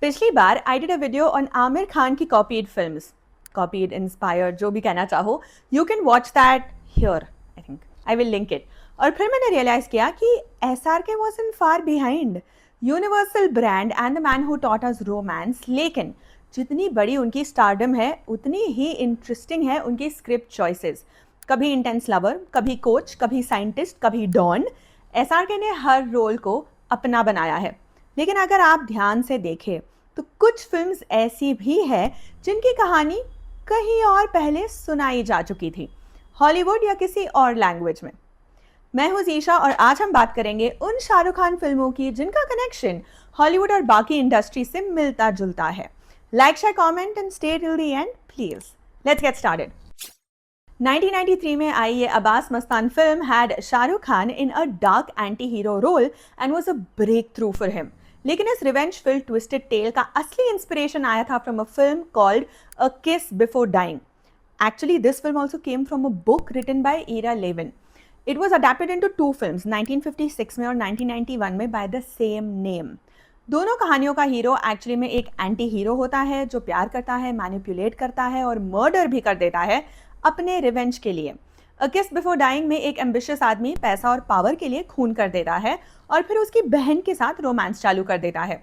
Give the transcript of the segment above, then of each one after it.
पिछली बार I did a video on Aamir Khan की कॉपीड फिल्म्स, कॉपीड इंस्पायर्ड जो भी कहना चाहो. You can watch that here. I think I will link it. और फिर मैंने रियलाइज किया कि S R K was in far behind. Universal brand and the man who taught us romance. लेकिन जितनी बड़ी उनकी स्टारडम है उतनी ही इंटरेस्टिंग है उनकी स्क्रिप्ट चॉइसेस. कभी इंटेंस लवर, कभी कोच, कभी साइंटिस्ट, कभी डॉन. एस आर के ने हर रोल को अपना बनाया है. लेकिन अगर आप ध्यान से देखें तो कुछ फिल्म्स ऐसी भी है जिनकी कहानी कहीं और पहले सुनाई जा चुकी थी, हॉलीवुड या किसी और लैंग्वेज में. मैं हूं जीशा और आज हम बात करेंगे उन शाहरुख खान फिल्मों की जिनका कनेक्शन हॉलीवुड और बाकी इंडस्ट्री से मिलता जुलता है. Like, share, comment and stay till the end please. Let's get started. 1993 में आई ये Abbas Mastan film had Shahrukh Khan in a dark anti hero role and was a breakthrough for him. लेकिन इस रिवेंज फिल्म ट्विस्टेड टेल का असली inspiration आया था from a film called a kiss before dying. Actually, this film also came from a book written by Ira Levin. It was adapted into two films, 1956 में और 1991 में by the same name. दोनों कहानियों का hero actually में एक anti hero होता है जो प्यार करता है, मैनिपुलेट करता है और मर्डर भी कर देता है अपने रिवेंज के लिए. अ किस बिफोर डाइंग में एक एम्बिशियस आदमी पैसा और पावर के लिए खून कर देता है और फिर उसकी बहन के साथ रोमांस चालू कर देता है.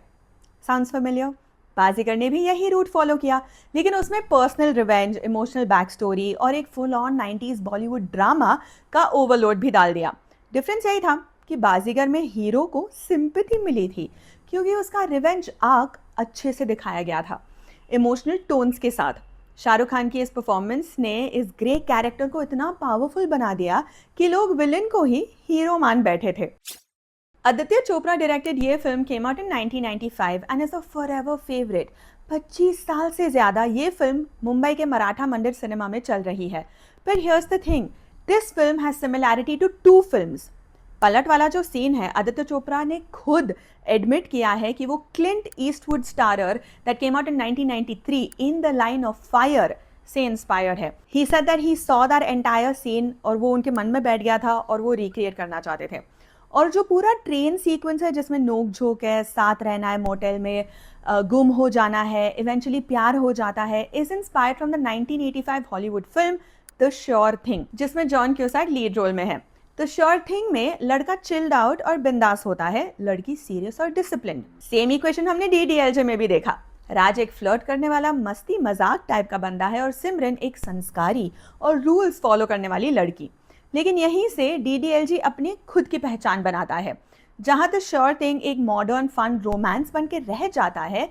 Sounds familiar? बाजीगर ने भी यही रूट फॉलो किया, लेकिन उसमें personal revenge, emotional back story और एक full on 90s Bollywood drama का ओवरलोड भी डाल दिया. डिफरेंस यही था कि बाजीगर में हीरो को सिंपैथी मिली थी क्योंकि उसका रिवेंज आर्क अच्छे से दिखाया गया था, इमोशनल टोन्स के साथ. शाहरुख खान की इस परफॉर्मेंस ने इस ग्रे कैरेक्टर को इतना पावरफुल बना दिया कि लोग विलन को ही हीरो मान बैठे थे. आदित्य चोपड़ा डायरेक्टेड ये film came out in 1995 and is a forever favourite. 25 साल से ज़्यादा ये फिल्म मुंबई के मराठा मंदिर सिनेमा में चल रही है. पर here's the thing, this film has similarity to two films. पलट वाला जो सीन है, आदित्य चोपड़ा ने खुद एडमिट किया है कि वो Clint Eastwood starrer that came out in 1993 in the line of fire से इंस्पायर्ड है. He said that he saw that entire scene और वो उनके मन में बैठ गया था और वो रिक्रिएट करना चाहते थे. और जो पूरा ट्रेन सीक्वेंस है जिसमें नोक झोंक है, साथ रहना है मोटेल में, गुम हो जाना है, इवेंचुअली प्यार हो जाता है, is inspired from the 1985 Hollywood film the sure thing जिसमें जॉन क्यूसैक लीड रोल में है. द श्योर थिंग में लड़का चिल्ड आउट और बिंदास होता है, लड़की सीरियस और डिसिप्लिन. सेम इक्वेशन हमने डीडीएलजे में भी देखा. राज एक फ्लर्ट करने वाला मस्ती मजाक टाइप का बंदा है और सिमरन एक संस्कारी और रूल्स फॉलो करने वाली लड़की. लेकिन यहीं से डीडीएलजे अपनी खुद की पहचान बनाता है. जहां द श्योर थिंग एक मॉडर्न फन रोमांस बन के रह जाता है,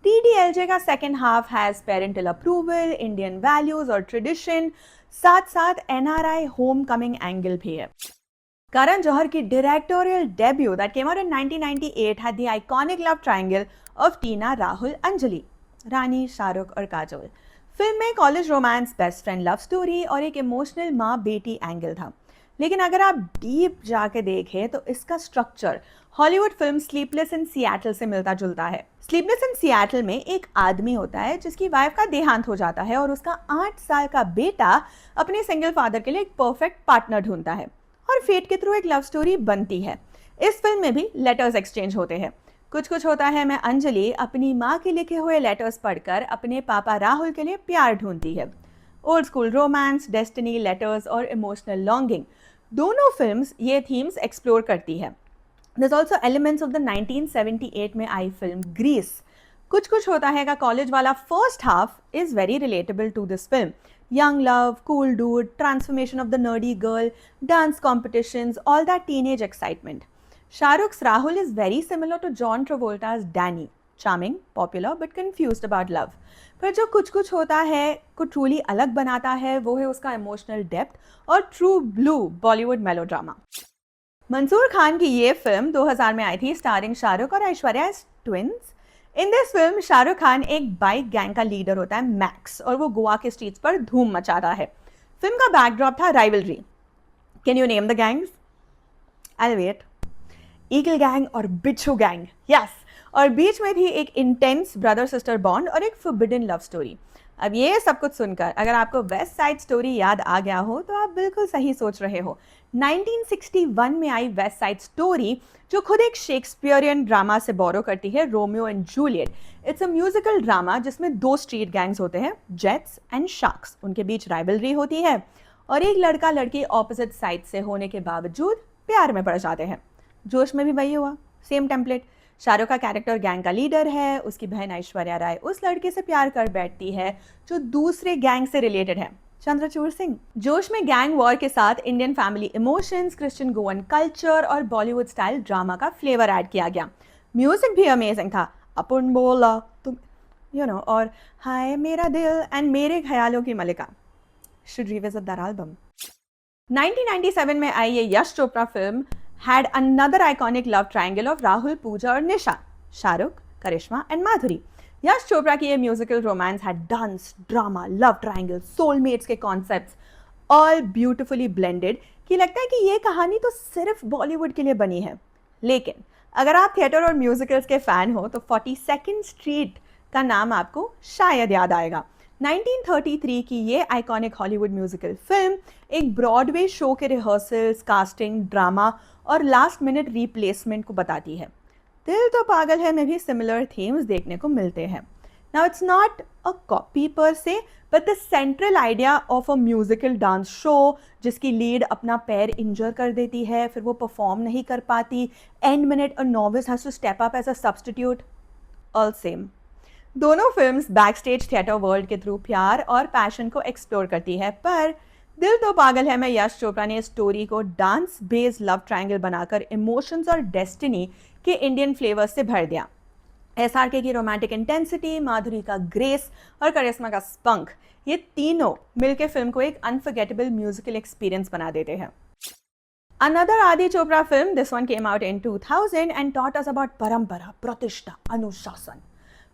डीडीएलजे का second half has parental approval, Indian values और ट्रेडिशन, साथ साथ एनआरआई होम कमिंग एंगल भी है. करण जौहर की directorial debut that came out in 1998 had the iconic love triangle of Tina, Rahul, Anjali, Rani, Shahrukh और काजोल. फिल्म में college romance, best friend love story और एक इमोशनल माँ बेटी एंगल था. लेकिन अगर आप डीप जाके देखें तो इसका structure Hollywood film sleepless in Seattle से मिलता जुलता है. स्लीपलेस इन सिएटल में एक आदमी होता है जिसकी वाइफ का देहांत हो जाता है और उसका 8 साल का बेटा अपने सिंगल फादर के लिए एक परफेक्ट पार्टनर ढूंढता है और फेट के थ्रू एक लव स्टोरी बनती है. इस फिल्म में भी लेटर्स एक्सचेंज होते हैं. कुछ कुछ होता है मैं अंजलि अपनी माँ के लिखे हुए लेटर्स पढ़कर अपने पापा राहुल के लिए प्यार ढूंढती है. Old school romance, destiny, letters और इमोशनल लॉन्गिंग, दोनों फिल्म्स ये थीम्स एक्सप्लोर करती है. There's also elements of the 1978 में आई फिल्म ग्रीस. कुछ कुछ होता है का कॉलेज वाला first half is very relatable to this film. Young love, cool dude, transformation of the nerdy girl, dance competitions, all that teenage excitement. Shahrukh's Rahul is very similar to John Travolta's Danny. Charming, popular, but confused about love. पर जो कुछ कुछ होता है को truly अलग बनाता है वो है उसका इमोशनल डेप्थ और true blue Bollywood melodrama. Mansoor Khan की ये फिल्म 2000 में आई थी, स्टारिंग शाहरुख और Aishwarya as twins. In this film Shahrukh Khan एक बाइक गैंग का लीडर होता है, मैक्स, और वो गोवा के स्ट्रीट्स पर धूम मचाता है. फिल्म का बैकड्रॉप था rivalry. Can you name the gangs? I wait. Eagle gang और बिच्छू गैंग, यस. और बीच में थी एक इंटेंस ब्रदर सिस्टर बॉन्ड और एक फॉरबिडन लव स्टोरी. अब ये सब कुछ सुनकर अगर आपको वेस्ट साइड स्टोरी याद आ गया हो तो आप बिल्कुल सही सोच रहे हो. 1961 में आई वेस्ट साइड स्टोरी, जो खुद एक शेक्सपियरियन ड्रामा से बोरो करती है, Romeo and Juliet. It's a musical drama जिसमें दो स्ट्रीट गैंग्स होते हैं, जेट्स एंड शार्क्स। उनके बीच राइवलरी होती है और एक लड़का लड़की ऑपोजिट साइड से होने के बावजूद प्यार में पड़ जाते हैं। जोश में भी वही हुआ, सेम टेम्पलेट। शाहरुख का कैरेक्टर गैंग का लीडर है, उसकी बहन ऐश्वर्या राय उस लड़के से प्यार कर बैठती है जो दूसरे गैंग से रिलेटेड है, चंद्रचूड़ सिंह। जोश में गैंग वॉर के साथ Indian family emotions, Christian Goan culture और बॉलीवुड स्टाइल ड्रामा का फ्लेवर ऐड किया गया। म्यूजिक भी अमेजिंग था, अपन बोला तुम और हाय मेरा दिल एंड मेरे ख्यालों की मलिका। Should revisit that album. 1997 में आई ये Yash Chopra film had another iconic love triangle of Rahul, Pooja और निशा, शाहरुख, करिश्मा एंड माधुरी। यश चोपड़ा की ये musical romance had dance, drama, love triangle, soulmates के कॉन्सेप्ट्स ऑल ब्यूटिफुली ब्लेंडेड कि लगता है कि ये कहानी तो सिर्फ बॉलीवुड के लिए बनी है। लेकिन अगर आप थिएटर और म्यूजिकल्स के फैन हो तो 42nd स्ट्रीट का नाम आपको शायद याद आएगा। 1933 की ये आइकॉनिक हॉलीवुड म्यूजिकल फिल्म एक ब्रॉडवे शो के रिहर्सल्स, कास्टिंग, ड्रामा और लास्ट मिनट रिप्लेसमेंट को बताती है। दिल तो पागल है में भी सिमिलर थीम्स देखने को मिलते हैं। Now it's not a copy पर से, but the central idea of a musical dance show जिसकी लीड अपना पैर इंजर कर देती है, फिर वो परफॉर्म नहीं कर पाती, and minute a novice has to step up as a substitute, all same. दोनों फिल्म्स बैकस्टेज थिएटर वर्ल्ड के थ्रू प्यार और पैशन को एक्सप्लोर करती है, पर दिल तो पागल है में यश चोपड़ा ने स्टोरी को डांस बेस्ड लव ट्रायंगल बनाकर इमोशंस और डेस्टिनी के इंडियन फ्लेवर्स से भर दिया। एसआरके की रोमांटिक इंटेंसिटी, माधुरी का ग्रेस और करिश्मा का स्पंक, ये तीनों मिलकर फिल्म को एक अनफॉरगेटेबल म्यूजिकल एक्सपीरियंस बना देते हैं। Another Adi Chopra film, this one came out in 2000 and taught us about परंपरा, प्रतिष्ठा, अनुशासन।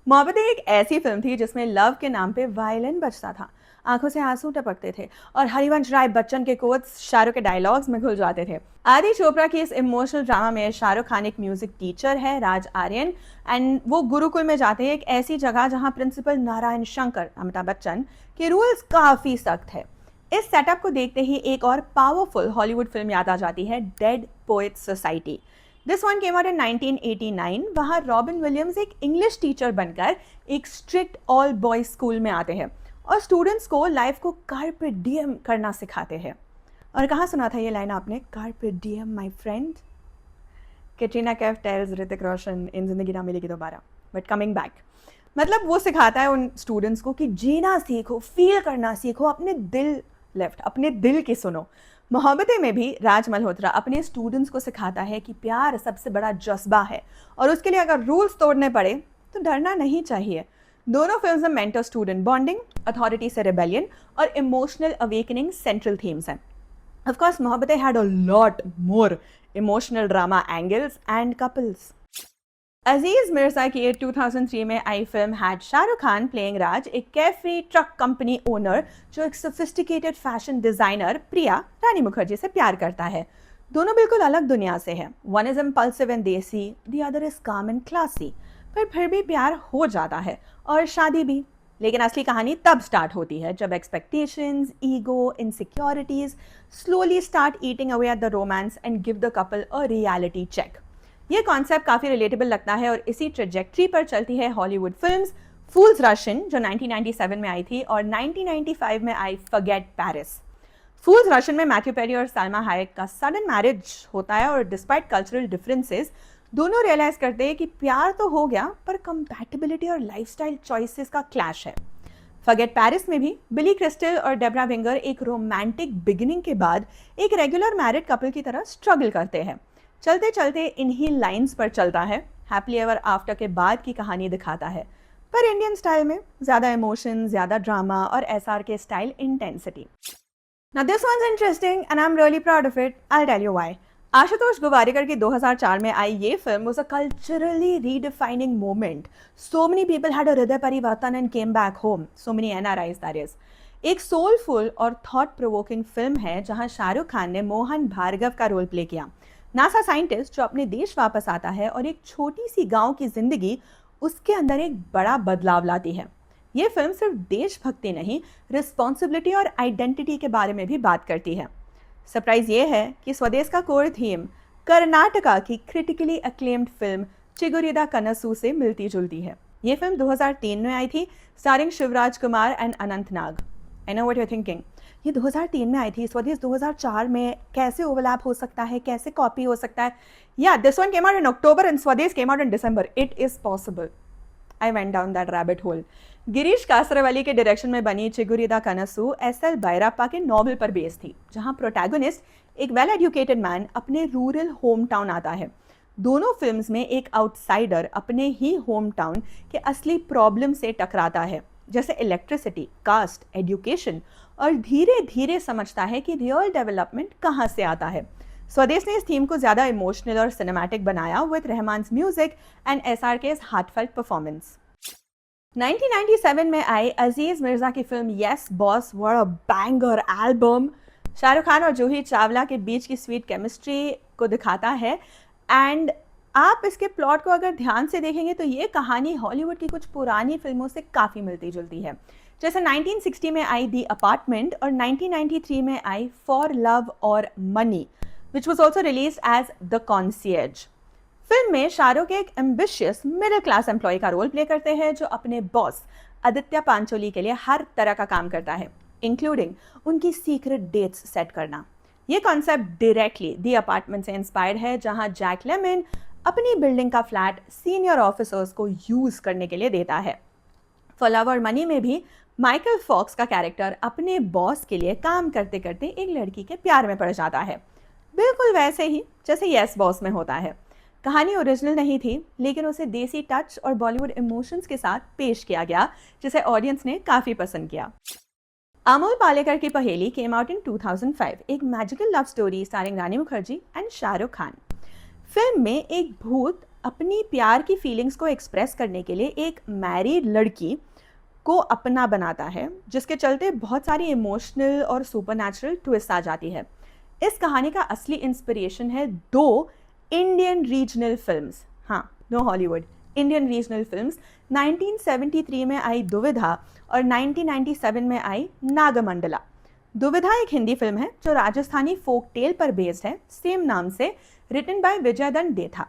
मोहब्बतें एक ऐसी फिल्म थी जिसमें लव के नाम पे वायलिन बजता था, आंखों से आंसू टपकते थे और हरिवंश राय बच्चन के कोट्स शाहरुख के डायलॉग्स में घुल जाते थे। आदि चोपड़ा की इस इमोशनल ड्रामा में शाहरुख खान एक म्यूजिक टीचर है, राज आर्यन, एंड वो गुरुकुल में जाते हैं, एक ऐसी जगह जहां प्रिंसिपल नारायण शंकर, अमिताभ बच्चन, के रूल्स काफी सख्त है। इस सेटअप को देखते ही एक और पावरफुल हॉलीवुड फिल्म याद आ जाती है, dead poets society. This one came out इन 1989। वहाँ रॉबिन विलियम्स एक इंग्लिश टीचर बनकर एक स्ट्रिक्ट ऑल बॉयज स्कूल में आते हैं और स्टूडेंट्स को लाइफ को कार्पे डियम करना सिखाते हैं। और कहाँ सुना था ये लाइन आपने, carpe diem my friend? Katrina Kaif tells Hrithik Roshan in Zindagi Na मिलेगी दोबारा। बट कमिंग बैक, मतलब वो सिखाता है उन स्टूडेंट्स को कि जीना सीखो, फील करना सीखो, अपने दिल की सुनो। मोहब्बतें में भी राज मल्होत्रा अपने स्टूडेंट्स को सिखाता है कि प्यार सबसे बड़ा जज्बा है और उसके लिए अगर रूल्स तोड़ने पड़े तो डरना नहीं चाहिए। दोनों फिल्म्स में मेंटर स्टूडेंट बॉन्डिंग, अथॉरिटी से रिबेलियन और इमोशनल अवेकनिंग सेंट्रल थीम्स हैं। Of course Mohabbatein had a lot more emotional drama angles and couples. Aziz Mirza की 2003 में आई film had Shahrukh Khan playing Raj, एक केयरफ्री ट्रक कंपनी ओनर जो एक sophisticated fashion designer Priya Rani Mukherjee से प्यार करता है। दोनों बिल्कुल अलग दुनिया से हैं। वन इज इम्पल्सिव एंड देसी, द अदर इज काम एंड क्लासी, पर फिर भी प्यार हो जाता है और शादी भी। लेकिन असली कहानी तब स्टार्ट होती है जब expectations, ego, insecurities slowly start eating away at the romance and give the couple a reality check. ये कॉन्सेप्ट काफ़ी रिलेटेबल लगता है और इसी ट्रेजेक्ट्री पर चलती है Hollywood films Fools Rush In, जो 1997 में आई थी, और 1995 में आई Forget Paris. Fools Rush In में मैथ्यू पेरी और सलमा हायक का सडन मैरिज होता है और डिस्पाइट कल्चरल डिफरेंसेस दोनों रियलाइज करते हैं कि प्यार तो हो गया पर कंपैटिबिलिटी और लाइफस्टाइल चॉइसेस का क्लैश है। फॉरगेट पेरिस में भी बिली क्रिस्टल और डेब्रा विंगर एक रोमांटिक बिगिनिंग के बाद एक रेगुलर मैरिड कपल की तरह स्ट्रगल करते हैं। चलते चलते इन्हीं लाइंस पर चलता है, हैप्पीली एवर आफ्टर के बाद की कहानी दिखाता है, पर इंडियन स्टाइल में, ज़्यादा इमोशन, ज़्यादा ड्रामा और SRK style intensity. Now this one's interesting and I am really proud of it, I will tell you why. Ashutosh Gowariker की 2004 में आई ये film was a culturally redefining moment. So many people had a हृदय परिवर्तन and came back home, so many NRIs that is. एक soulful और thought provoking film है जहां शाहरुख खान ने मोहन भार्गव का रोल प्ले किया, नासा साइंटिस्ट जो अपने देश वापस आता है और एक छोटी सी गांव की जिंदगी उसके अंदर एक बड़ा बदलाव लाती है। ये फिल्म सिर्फ देशभक्ति नहीं, रिस्पॉन्सिबिलिटी और आइडेंटिटी के बारे में भी बात करती है। सरप्राइज ये है कि स्वदेश का कोर थीम कर्नाटका की क्रिटिकली अक्लेम्ड फिल्म चिगुरिदा कनसू से मिलती जुलती है। ये फिल्म 2003 में आई थी, starring Shivraj Kumar and Anant Nag. I know what you are thinking, ये 2003 में आई थी, स्वदेश 2004 में, कैसे ओवरलैप हो सकता है, कैसे कॉपी हो सकता है? या this one came out in October and Swades came out in December. It is possible. I went down that rabbit hole. Girish Kasaravalli के डायरेक्शन में बनी चिगुरिदा कनसू एस.एल. बैराप्पा के नॉवल पर बेस्ड थी, जहां प्रोटैगनिस्ट एक वेल एजुकेटेड मैन अपने रूरल होम टाउन आता है। दोनों फिल्म्स में एक आउटसाइडर अपने ही होम टाउन के असली प्रॉब्लम से टकराता है, जैसे इलेक्ट्रिसिटी, कास्ट, एजुकेशन, और धीरे धीरे समझता है कि रियल डेवलपमेंट कहाँ से आता है। स्वदेश ने इस थीम को ज़्यादा इमोशनल और सिनेमैटिक बनाया with Rahman's music and SRK's heartfelt performance. 1997 में आई अजीज मिर्जा की film Yes Boss, what a banger album, Shahrukh Khan और जूही चावला के बीच की स्वीट केमिस्ट्री को दिखाता है। एंड आप इसके प्लॉट को अगर ध्यान से देखेंगे तो ये कहानी हॉलीवुड की कुछ पुरानी फिल्मों से काफ़ी मिलती जुलती है, जैसे 1960 में आई दी अपार्टमेंट और 1993 में आई फॉर लव और money, which was also release as the concierge. Film में शाहरुख एक एम्बिशियस मिडिल क्लास एम्प्लॉय का रोल प्ले करते हैं जो अपने बॉस आदित्य पांचोली के लिए हर तरह का काम करता है, इंक्लूडिंग उनकी सीक्रेट डेट्स सेट करना। ये कॉन्सेप्ट डायरेक्टली दी अपार्टमेंट से इंस्पायर्ड है, जहां जैक लेमन अपनी बिल्डिंग का फ्लैट सीनियर ऑफिसर्स को यूज करने के लिए देता है। फॉर लव और मनी में भी माइकल फॉक्स का कैरेक्टर अपने बॉस के लिए काम करते करते एक लड़की के प्यार में पड़ जाता है, बिल्कुल वैसे ही जैसे यस बॉस में होता है। कहानी ओरिजिनल नहीं थी, लेकिन उसे देसी टच और बॉलीवुड इमोशंस के साथ पेश किया गया, जिसे ऑडियंस ने काफ़ी पसंद किया। अमोल पालेकर की पहेली केम आउट इन 2005, एक magical love story starring Rani Mukherjee and Shahrukh Khan. Film में एक भूत अपनी प्यार की फीलिंग्स को एक्सप्रेस करने के लिए एक मैरिड लड़की को अपना बनाता है, जिसके चलते बहुत सारी इमोशनल और सुपरनैचुरल ट्विस्ट आ जाती है। इस कहानी का असली इंस्पिरेशन है दो इंडियन रीजनल फिल्म्स, हाँ, no Hollywood, Indian regional films. 1973 में आई दुविधा और 1997 में आई नागमंडला। दुविधा एक हिंदी फिल्म है जो राजस्थानी फोक टेल पर बेस्ड है, सेम नाम से, रिटन बाय विजयदंड देथा।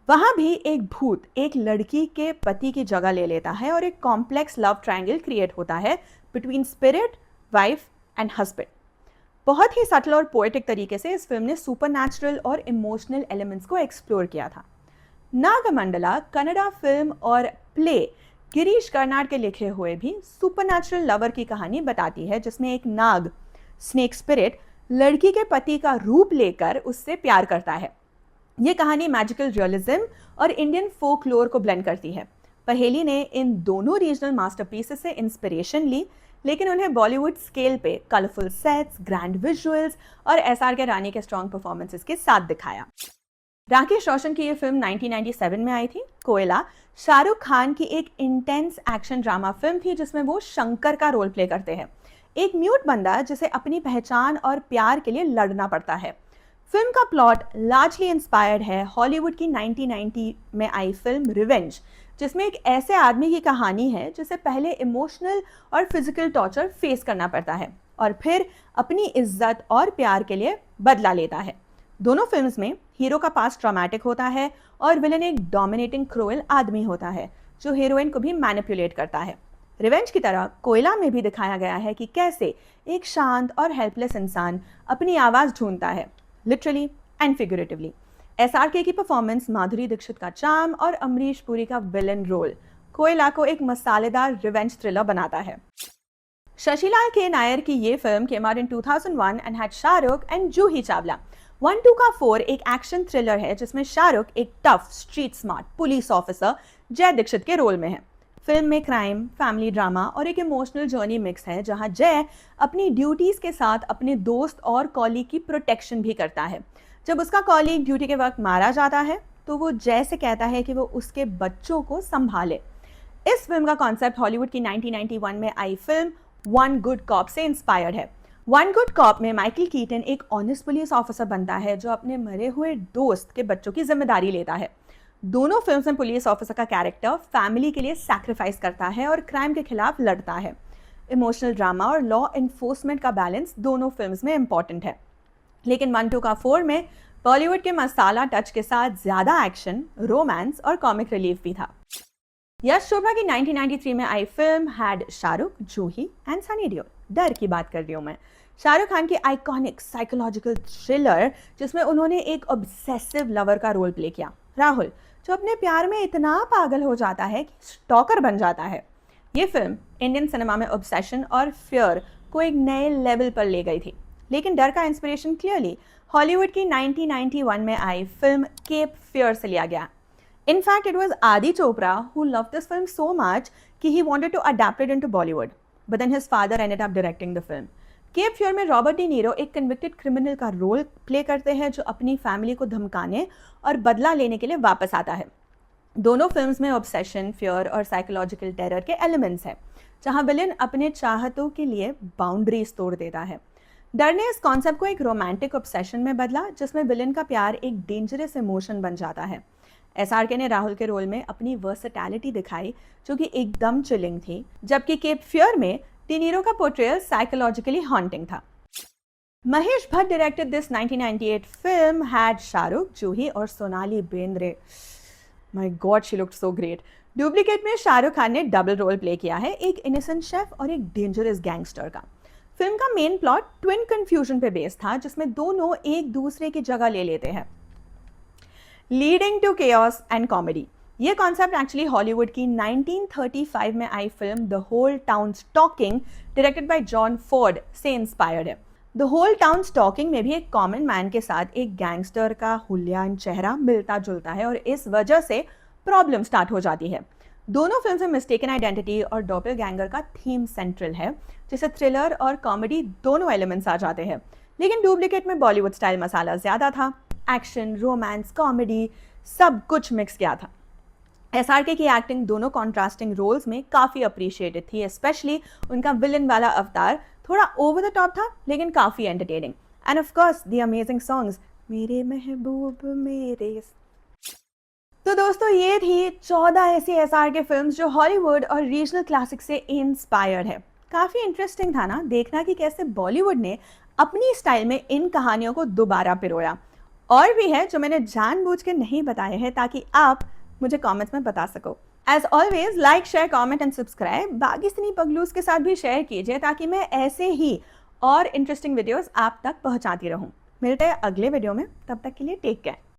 वहाँ भी एक भूत एक लड़की के पति की जगह ले लेता है और एक कॉम्प्लेक्स लव ट्रायंगल क्रिएट होता है between spirit, wife and husband. बहुत ही सटल और पोएटिक तरीके से इस फिल्म ने सुपरनैचुरल और इमोशनल एलिमेंट्स को एक्सप्लोर किया था। नागमंडला कन्नड़ा फिल्म और प्ले गिरीश कर्नाड के लिखे हुए भी सुपरनैचुरल लवर की कहानी बताती है, जिसमें एक नाग, स्नेक स्पिरिट, लड़की के पति का रूप लेकर उससे प्यार करता है। ये कहानी मैजिकल रियलिज्म और इंडियन फोकलोर को ब्लेंड करती है। पहेली ने इन दोनों रीजनल मास्टरपीसेस से इंस्पिरेशन ली, लेकिन उन्हें बॉलीवुड स्केल पे कलरफुल सेट्स, ग्रैंड विजुअल्स और एसआरके रानी के स्ट्रॉन्ग परफॉर्मेंसेस के साथ दिखाया। राकेश रोशन की ये फिल्म 1997 में आई थी। कोयला शाहरुख खान की एक इंटेंस एक्शन ड्रामा फिल्म थी, जिसमें वो शंकर का रोल प्ले करते हैं, एक म्यूट बंदा जिसे अपनी पहचान और प्यार के लिए लड़ना पड़ता है। फिल्म का प्लॉट लार्जली इंस्पायर्ड है हॉलीवुड की 1990 में आई फिल्म रिवेंज, जिसमें एक ऐसे आदमी की कहानी है जिसे पहले इमोशनल और फिजिकल टॉर्चर फेस करना पड़ता है और फिर अपनी इज्जत और प्यार के लिए बदला लेता है। दोनों फिल्म्स में हीरो का पास्ट ट्रॉमेटिक होता है और विलन एक डोमिनेटिंग क्रूएल आदमी होता है जो हीरोइन को भी मैनिपुलेट करता है। रिवेंज की तरह कोयला में भी दिखाया गया है कि कैसे एक शांत और हेल्पलेस इंसान अपनी आवाज़ ढूंढता है, लिटरली एंड फिगरेटिवली। एसआरके की परफॉर्मेंस, माधुरी दीक्षित का चार्म और अमरीश पुरी का विलन रोल कोयला को एक मसालेदार रिवेंज थ्रिलर बनाता है। शशिलाल के नायर की ये film came out in 2001 and had Shahrukh and Juhi Chawla. 1-2 का 4 एक एक्शन थ्रिलर है जिसमें शाहरुख एक tough, street smart police officer जय दीक्षित के रोल में है। फिल्म में क्राइम, फैमिली ड्रामा और एक इमोशनल जर्नी मिक्स है, जहां जय अपनी ड्यूटीज के साथ अपने दोस्त और कॉलीग की प्रोटेक्शन भी करता है। जब उसका कॉलीग ड्यूटी के वक्त मारा जाता है तो वो जय से कहता है कि वो उसके बच्चों को संभाले। इस फिल्म का कॉन्सेप्ट हॉलीवुड की 1991 में आई फिल्म वन गुड कॉप से इंस्पायर्ड है। वन गुड कॉप में माइकल कीटन एक ऑनेस्ट पुलिस ऑफिसर बनता है जो अपने मरे हुए दोस्त के बच्चों की जिम्मेदारी लेता है। दोनों फिल्म्स में पुलिस ऑफिसर का कैरेक्टर फैमिली के लिए सैक्रिफाइस करता है और क्राइम के खिलाफ लड़ता है। इमोशनल ड्रामा और लॉ एनफोर्समेंट का बैलेंस दोनों फिल्म्स में इंपॉर्टेंट है। लेकिन 1, 2 का 4 में बॉलीवुड के मसाला टच के साथ ज़्यादा एक्शन, रोमांस और कॉमिक रिलीफ भी था। यश चोपड़ा की 1993 में आई film had Shahrukh, Juhi and Sunny Deol. Darr की बात कर रही हूँ मैं। शाहरुख खान की आइकॉनिक साइकोलॉजिकल थ्रिलर जिसमें उन्होंने एक ऑब्सेसिव लवर का रोल प्ले किया, राहुल, जो अपने प्यार में इतना पागल हो जाता है कि स्टॉकर बन जाता है। ये फिल्म इंडियन सिनेमा में ऑब्सेशन और फियर को एक नए लेवल पर ले गई थी, लेकिन डर का इंस्पिरेशन क्लियरली हॉलीवुड की 1991 में आई फिल्म केप फियर से लिया गया। In fact, it was Adi Chopra who loved this film so much कि he wanted to adapt it into Bollywood. But then his father ended up directing the film. Cape Fear में Robert De Niro एक convicted criminal का role play करते हैं जो अपनी family को धमकाने और बदला लेने के लिए वापस आता है। दोनों फिल्म्स में ऑब्सेशन, फियर और साइकोलॉजिकल टेरर के एलिमेंट्स हैं, जहां विलेन अपने चाहतों के लिए बाउंड्रीज तोड़ देता है। डर ने इस कॉन्सेप्ट को एक रोमांटिक ऑब्सेशन में बदला, जिसमें विलेन का प्यार एक डेंजरस इमोशन बन जाता है। SRK ने राहुल के रोल में अपनी वर्सेटैलिटी दिखाई जो कि एकदम चिलिंग थी, जबकि केप फियर में डी नीरो का पोर्ट्रेयल साइकोलॉजिकली हॉन्टिंग था। Mahesh Bhatt directed this 1998 film had Shahrukh, Juhi और Sonali Bendre. My God, she looked so great. Duplicate में शाहरुख खान ने डबल रोल प्ले किया है, एक इनोसेंट शेफ और एक डेंजरस गैंगस्टर का। फिल्म का मेन प्लॉट ट्विन कंफ्यूजन पे बेस्ड था, जिसमें दोनों एक दूसरे की जगह ले लेते हैं, leading to chaos and comedy. ये कॉन्सेप्ट एक्चुअली हॉलीवुड की 1935 में आई film the whole town talking directed by John Ford से इंस्पायर्ड है। द होल टाउन टॉकिंग में भी एक कॉमन मैन के साथ एक गैंगस्टर का हुलियान चेहरा मिलता जुलता है और इस वजह से प्रॉब्लम स्टार्ट हो जाती है। दोनों फिल्म में मिस्टेकन आइडेंटिटी और डॉपलगैंगर का थीम सेंट्रल है, जिसे थ्रिलर और कॉमेडी दोनों एलिमेंट्स आ जाते हैं। लेकिन डुप्लीकेट में बॉलीवुड स्टाइल मसाला ज़्यादा था, एक्शन, रोमांस, कॉमेडी सब कुछ मिक्स किया था। SRK की एक्टिंग दोनों कॉन्ट्रास्टिंग रोल्स में काफ़ी अप्रिशिएटेड थी, स्पेशली उनका विलन वाला अवतार थोड़ा ओवर द टॉप था लेकिन काफ़ी entertaining. End of course the amazing songs, मेरे महबूब मेरे। तो दोस्तों, ये थी 14 ऐसी SRK फिल्म्स जो हॉलीवुड और रीजनल क्लासिक से इंस्पायर्ड है। काफ़ी इंटरेस्टिंग था ना देखना कि कैसे बॉलीवुड ने अपनी स्टाइल में इन कहानियों को दोबारा पिरोया। और भी है जो मैंने जानबूझ के नहीं बताए हैं ताकि आप मुझे कमेंट्स में बता सको। As always like, share, comment and subscribe. बाकी सिनी पगलूस के साथ भी शेयर कीजिए ताकि मैं ऐसे ही और इंटरेस्टिंग वीडियोस आप तक पहुंचाती रहूं। मिलते हैं अगले वीडियो में, तब तक के लिए टेक केयर।